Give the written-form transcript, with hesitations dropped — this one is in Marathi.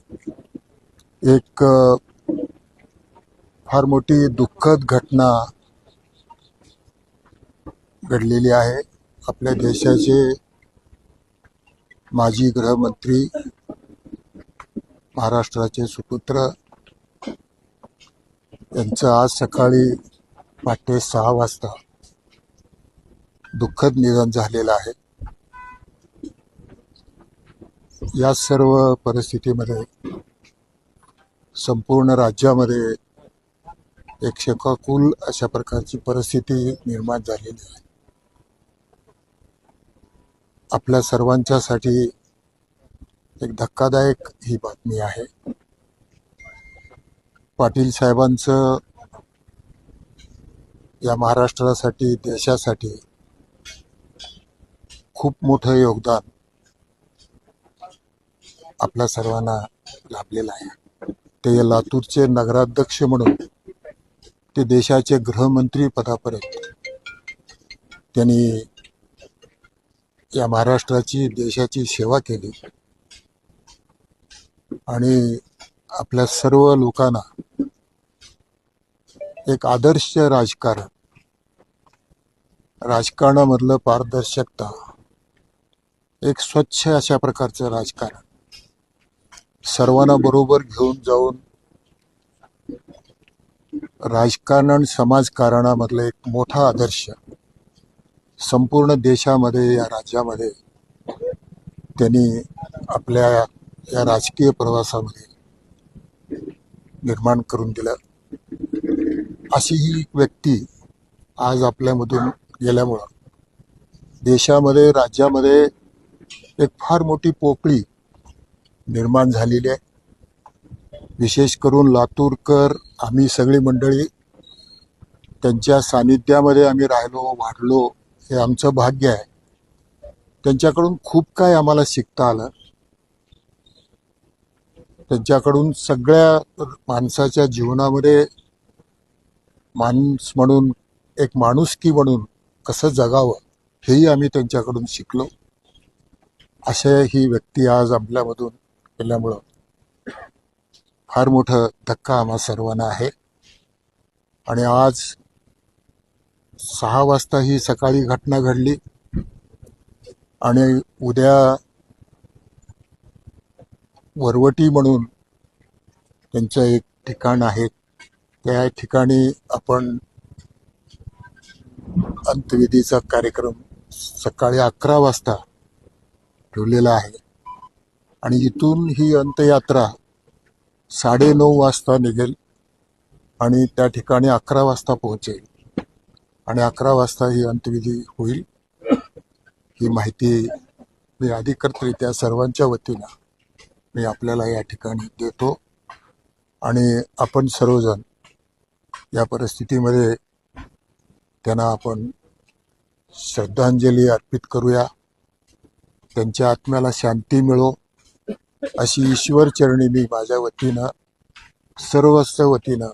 एक फार मोठी दुःखद घटना घडलेली आहे। आपल्या देशाचे माजी गृहमंत्री, महाराष्ट्राचे सुपुत्र यांचं आज सकाळी पहाटे 6 वाजता दुःखद निधन झालेलं आहे। या सर्व परिस्थितीमध्ये संपूर्ण राज्यामध्ये एक शोकाकुल अशा प्रकारची परिस्थिती निर्माण झालेली आहे। आपल्या सर्वांच्यासाठी एक धक्कादायक ही बातमी आहे। पाटील साहेबांचं या महाराष्ट्रासाठी, देशासाठी खूप मोठं योगदान आपल्या सर्वांना लाभलेलं आहे। ते लातूरचे नगराध्यक्ष म्हणून ते देशाचे गृहमंत्री पदापर्यंत त्यांनी या महाराष्ट्राची, देशाची सेवा केली आणि आपल्या सर्व लोकांना एक आदर्श राजकारणामधलं पारदर्शकता, एक स्वच्छ अशा प्रकारचं राजकारण, सर्वांना बरोबर घेऊन जाऊन राजकारण आणि समाजकारणामधलं एक मोठा आदर्श संपूर्ण देशामध्ये, या राज्यामध्ये त्यांनी आपल्या या राजकीय प्रवासामध्ये निर्माण करून दिलं। अशी ही व्यक्ती आज आपल्यामधून गेल्यामुळं देशामध्ये, राज्यामध्ये एक फार मोठी पोकळी निर्माण झालेली आहे। विशेष करून लातूरकर, आम्ही सगळी मंडळी त्यांच्या सानिध्यामध्ये आम्ही राहिलो, वाढलो, हे आमचं भाग्य आहे। त्यांच्याकडून खूप काय आम्हाला शिकता आलं। त्यांच्याकडून सगळ्या माणसाच्या जीवनामध्ये माणूस म्हणून, एक माणुसकी म्हणून कसं जगावं हेही आम्ही त्यांच्याकडून शिकलो। अशा ही व्यक्ती आज आपल्यामधून गेल्यामुळं फार मोठं धक्का आम्हा सर्वांना आहे। आणि आज 6 वाजता ही सकाळी घटना घडली आणि उद्या वरवटी म्हणून त्यांचं एक ठिकाण आहे, त्या ठिकाणी आपण अंत्यविधीचा कार्यक्रम सकाळी 11 वाजता ठेवलेला आहे आणि इथून ही अंत्ययात्रा 9:30 वाजता निघेल आणि त्या ठिकाणी 11 वाजता पोहोचेल आणि 11 वाजता ही अंत्यविधी होईल। ही माहिती मी अधिकृतरित्या सर्वांच्या वतीनं मी आपल्याला या ठिकाणी देतो आणि आपण सर्वजण या परिस्थितीमध्ये त्यांना आपण श्रद्धांजली अर्पित करूया। त्यांच्या आत्म्याला शांती मिळो अशी ईश्वर चरणी मी माझ्या वतीनं, सर्वस्व वतीनं